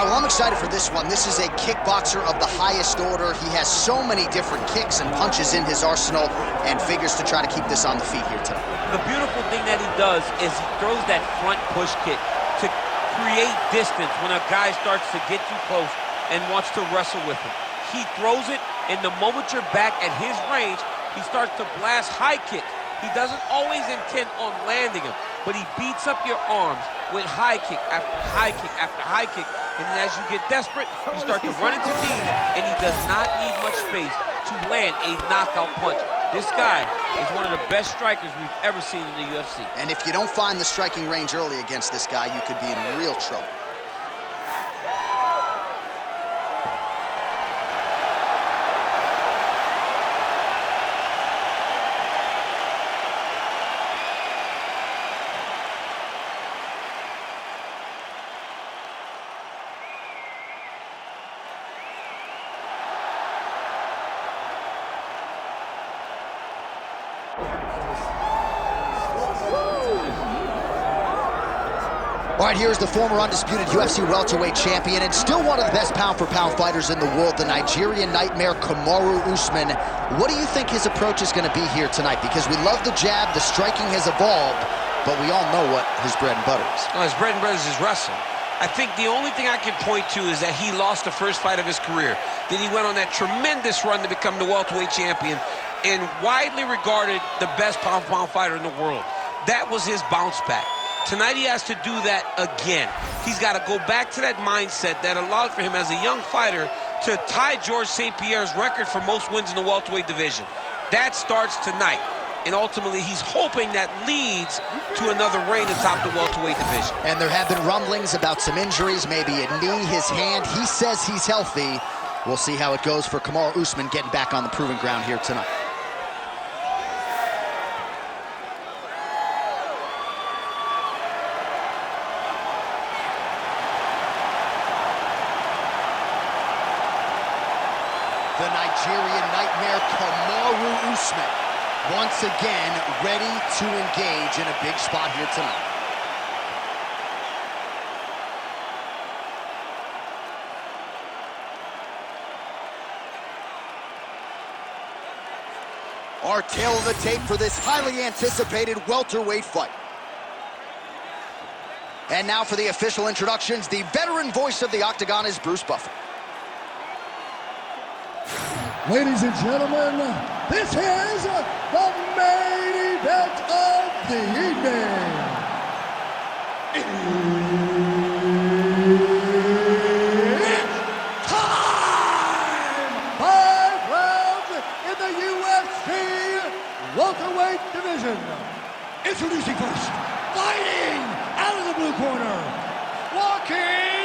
well, I'm excited for this one. This is a kickboxer of the highest order. He has so many different kicks and punches in his arsenal and figures to try to keep this on the feet here tonight. The beautiful thing that he does is he throws that front push kick to create distance when a guy starts to get too close and wants to wrestle with him. He throws it, and the moment you're back at his range, he starts to blast high kicks. He doesn't always intend on landing them, but he beats up your arms with high kick after high kick after high kick. And then as you get desperate, you start to run into knees, and he does not need much space to land a knockout punch. This guy is one of the best strikers we've ever seen in the UFC. And if you don't find the striking range early against this guy, you could be in real trouble. All right, here's the former undisputed UFC welterweight champion and still one of the best pound-for-pound fighters in the world, the Nigerian nightmare, Kamaru Usman. What do you think his approach is going to be here tonight? Because we love the jab, the striking has evolved, but we all know what his bread and butter is. Well, his bread and butter is his wrestling. I think the only thing I can point to is that he lost the first fight of his career. Then he went on that tremendous run to become the welterweight champion and widely regarded the best pound-for-pound fighter in the world. That was his bounce back. Tonight he has to do that again. He's got to go back to that mindset that allowed for him as a young fighter to tie Georges St. Pierre's record for most wins in the welterweight division. That starts tonight. And ultimately, he's hoping that leads to another reign atop the welterweight division. And there have been rumblings about some injuries, maybe a knee, his hand. He says he's healthy. We'll see how it goes for Kamaru Usman getting back on the proving ground here tonight. The Nigerian nightmare, Kamaru Usman, once again ready to engage in a big spot here tonight. Our tail of the tape for this highly anticipated welterweight fight. And now for the official introductions, the veteran voice of the Octagon is Bruce Buffer. Ladies and gentlemen, this is the main event of the evening. It's time! 5 rounds in the UFC welterweight division. Introducing first, fighting out of the blue corner, Joaquin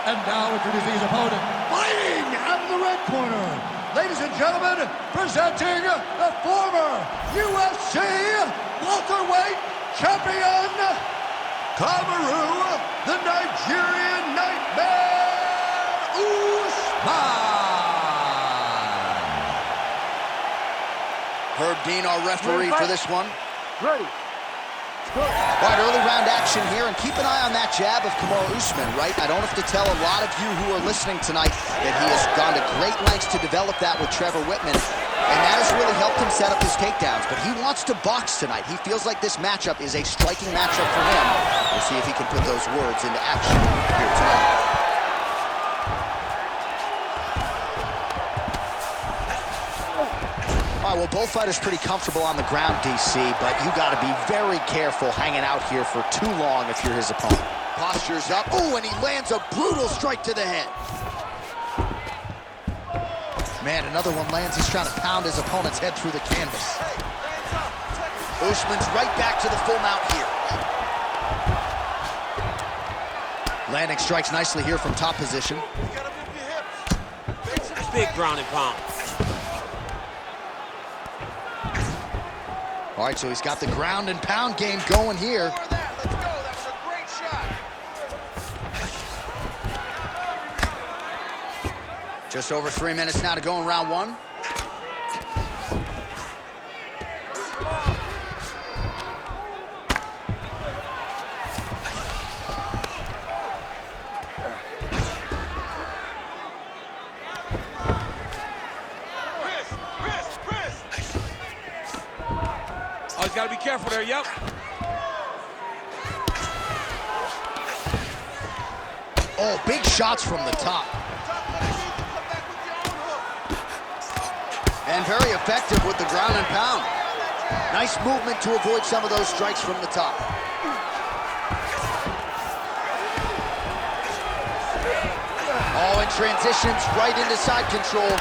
and now introducing his opponent, fighting out of the red corner. Ladies and gentlemen, presenting the former UFC welterweight champion, Kamaru, the Nigerian nightmare, Usman. Herb Dean, our referee for this one. Ready. All right, early round action here, and keep an eye on that jab of Kamaru Usman, right? I don't have to tell a lot of you who are listening tonight that he has gone to great lengths to develop that with Trevor Whitman, and that has really helped him set up his takedowns, but he wants to box tonight. He feels like this matchup is a striking matchup for him. We'll see if he can put those words into action here tonight. All right, well, both fighters pretty comfortable on the ground, DC, but you got to be very careful hanging out here for too long if you're his opponent. Posture's up. Oh, and he lands a brutal strike to the head. Man, another one lands. He's trying to pound his opponent's head through the canvas. Usman's right back to the full mount here. Landing strikes nicely here from top position. Big ground and pound. All right, so he's got the ground and pound game going here. Let's go. That's a great shot. Just over 3 minutes now to go in round one. he's got to be careful there, yep. Oh, big shots from the top. And very effective with the ground and pound. Nice movement to avoid some of those strikes from the top. Oh, and transitions right into side control.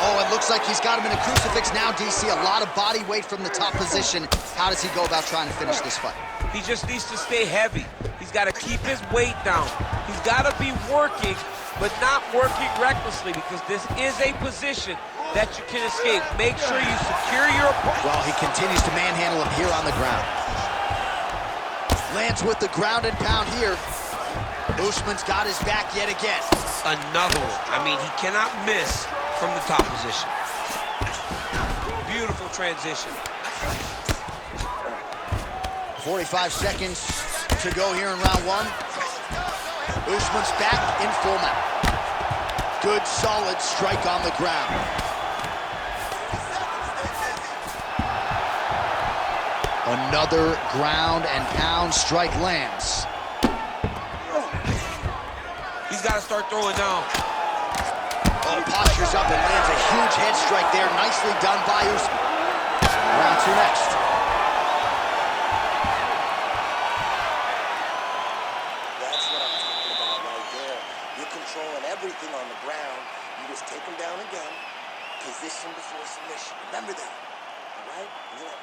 Oh, it looks like he's got him in a crucifix now, DC. A lot of body weight from the top position. How does he go about trying to finish this fight? He just needs to stay heavy. He's got to keep his weight down. He's got to be working, but not working recklessly, because this is a position that you can escape. Make sure you secure your opponent. Well, he continues to manhandle him here on the ground. Lands with the ground and pound here. Usman's got his back yet again. Another one. I mean, he cannot miss from the top position. Beautiful transition. 45 seconds to go here in round one. Usman's back in full mount. Good, solid strike on the ground. Another ground and pound strike lands. He's got to start throwing down. Oh, postures up and lands a huge head strike there. Nicely done by Usman. Round two next. That's what I'm talking about right there. You're controlling everything on the ground. You just take them down again. Position before submission. Remember that. All right? You know,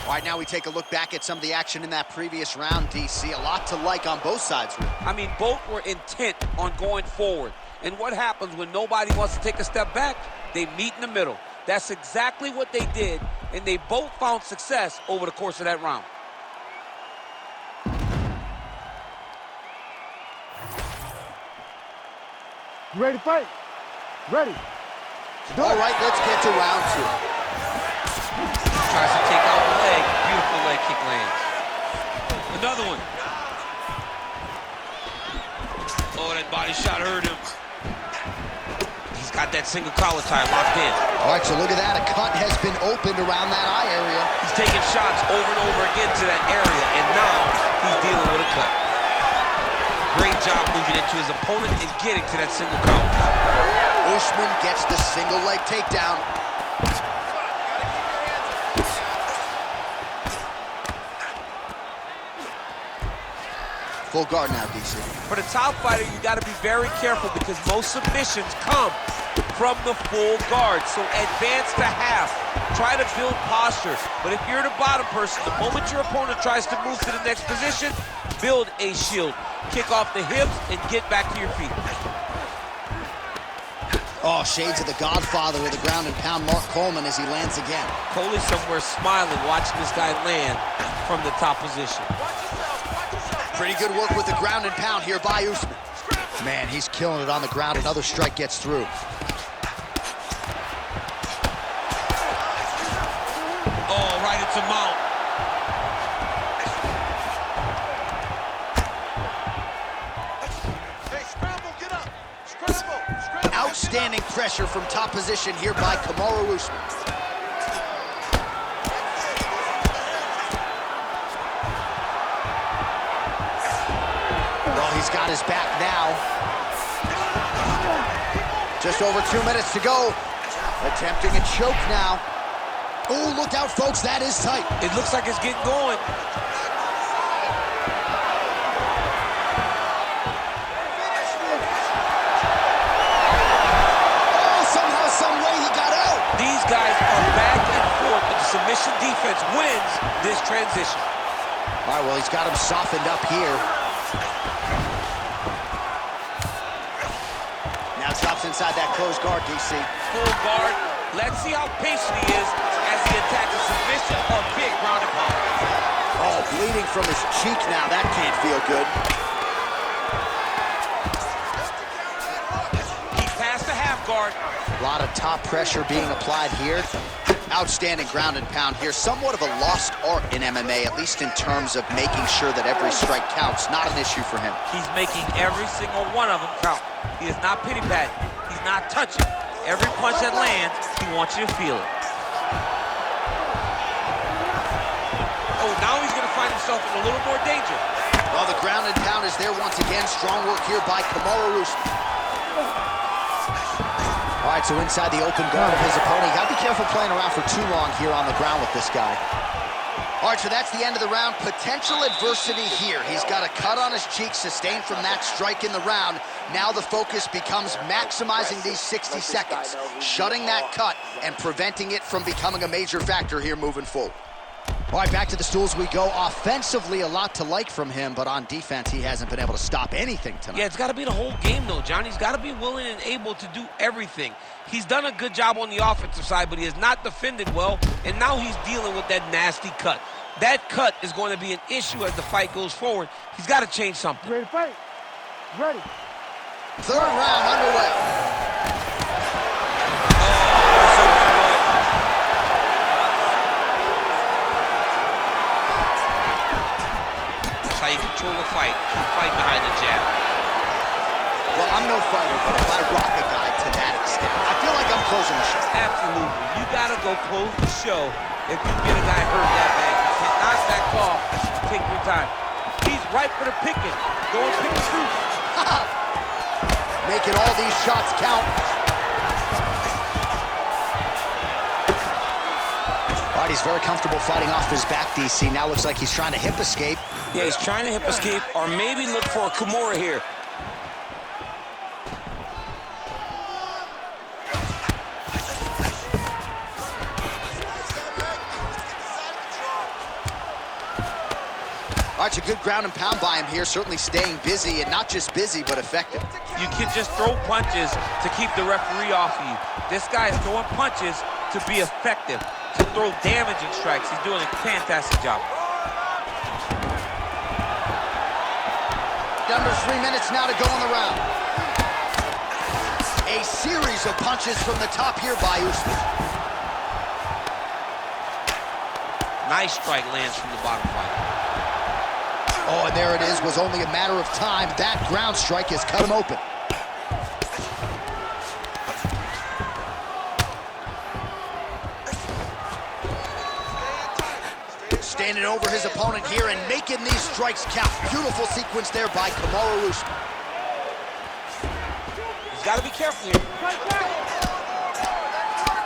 All right, now we take a look back at some of the action in that previous round, DC. A lot to like on both sides, really. I mean, both were intent on going forward. And what happens when nobody wants to take a step back? They meet in the middle. That's exactly what they did, and they both found success over the course of that round. You ready to fight? Ready. All right, let's get to round two. Tries to take out the leg. Beautiful leg kick lands. Another one. Oh, that body shot hurt him. He's got that single collar tie locked in. All right, so look at that. A cut has been opened around that eye area. He's taking shots over and over again to that area, and now he's dealing with a cut. Great job moving into his opponent and getting to that single collar. Usman gets the single leg takedown. Full guard now, DC. For the top fighter, you got to be very careful, because most submissions come from the full guard. So advance to half. Try to build posture. But if you're the bottom person, the moment your opponent tries to move to the next position, build a shield. Kick off the hips and get back to your feet. Oh, shades of the godfather of the ground and pound, Mark Coleman, as he lands again. Coley somewhere smiling, watching this guy land from the top position. Pretty good work with the ground and pound here by Usman. Man, he's killing it on the ground. Another strike gets through. Oh, right into mount. Hey, scramble, get up. Scramble. Outstanding pressure from top position here by Kamaru Usman. Well, he's got his back now. Just over 2 minutes to go. Attempting a choke now. Oh, look out, folks. That is tight. It looks like it's getting going. Oh, somehow, some way he got out. These guys are back and forth, but the submission defense wins this transition. All right, well, he's got him softened up here. Now drops inside that closed guard, DC. Full guard. Let's see how patient he is as he attacks a submission or big ground and pound. Oh, bleeding from his cheek now. That can't feel good. He's past the half guard. A lot of top pressure being applied here. Outstanding ground and pound here. Somewhat of a lost art in MMA, at least in terms of making sure that every strike counts. Not an issue for him. He's making every single one of them count. He is not pity-patting. He's not touching. Every punch that lands, he wants you to feel it. Oh, now he's going to find himself in a little more danger. Well, the ground and pound is there once again. Strong work here by Kamaru. All right, so inside the open guard of his opponent. You got to be careful playing around for too long here on the ground with this guy. All right, so that's the end of the round. Potential adversity here. He's got a cut on his cheek sustained from that strike in the round. Now the focus becomes maximizing these 60 seconds, shutting that cut and preventing it from becoming a major factor here moving forward. All right, back to the stools we go. Offensively, a lot to like from him, but on defense, he hasn't been able to stop anything tonight. Yeah, it's got to be the whole game, though, John. He's got to be willing and able to do everything. He's done a good job on the offensive side, but he has not defended well, and now he's dealing with that nasty cut. That cut is going to be an issue as the fight goes forward. He's got to change something. Ready to fight? Ready. Third round underway. That's how you control a fight. Fight behind the jab. Well, I'm no fighter, but if I rock a guy to that extent, I feel like I'm closing the show. Absolutely. You got to go close the show if you get a guy hurt that bad. You can't knock back off. Take your time. He's right for the picking. Go and pick the truth. Making all these shots count. All right, he's very comfortable fighting off his back, DC. Now looks like he's trying to hip escape. Yeah, he's trying to hip escape or maybe look for a Kamaru here. All right, it's a good ground and pound by him here, certainly staying busy, and not just busy, but effective. You can just throw punches to keep the referee off of you. This guy is throwing punches to be effective, to throw damaging strikes. He's doing a fantastic job. Under 3 minutes now to go in the round. A series of punches from the top here by Usman. Nice strike lands from the bottom fighter. Oh, and there it is. Was only a matter of time. That ground strike has cut him open. Standing over his opponent here and making these strikes count. Beautiful sequence there by Kamaru Usman. He's got to be careful here.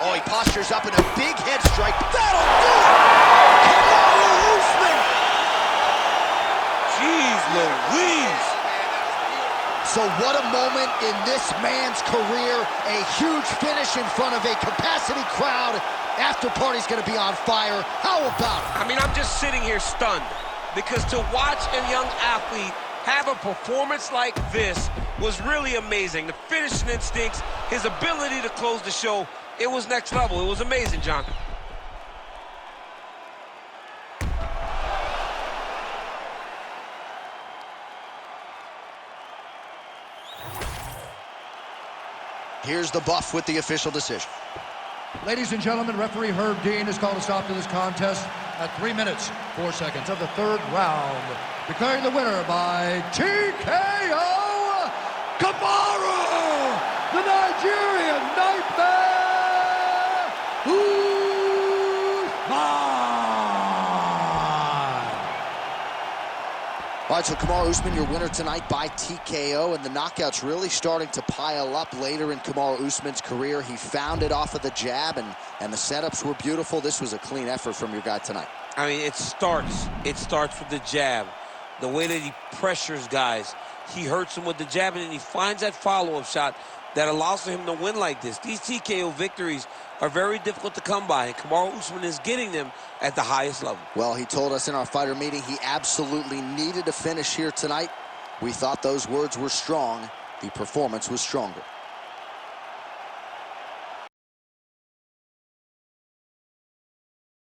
Oh, he postures up in a big head strike. That'll do it! Kamaru Usman! Jeez Louise! So what a moment in this man's career. A huge finish in front of a capacity crowd. After party's gonna be on fire. How about it? I mean, I'm just sitting here stunned because to watch a young athlete have a performance like this was really amazing. The finishing instincts, his ability to close the show, it was next level. It was amazing, John. Here's the buff with the official decision. Ladies and gentlemen, referee Herb Dean has called a stop to this contest at 3 minutes, 4 seconds of the third round, declaring the winner by TKO, Kamaru, the Nigerian Nightmare, Usman. All right, so Kamaru Usman, your winner tonight by TKO, and the knockouts really starting to pile up later in Kamaru Usman's career. He found it off of the jab, and the setups were beautiful. This was a clean effort from your guy tonight. I mean, it starts with the jab. The way that he pressures guys. He hurts him with the jab, and then he finds that follow-up shot that allows for him to win like this. These TKO victories are very difficult to come by, and Kamaru Usman is getting them at the highest level. Well, he told us in our fighter meeting he absolutely needed a finish here tonight. We thought those words were strong. The performance was stronger.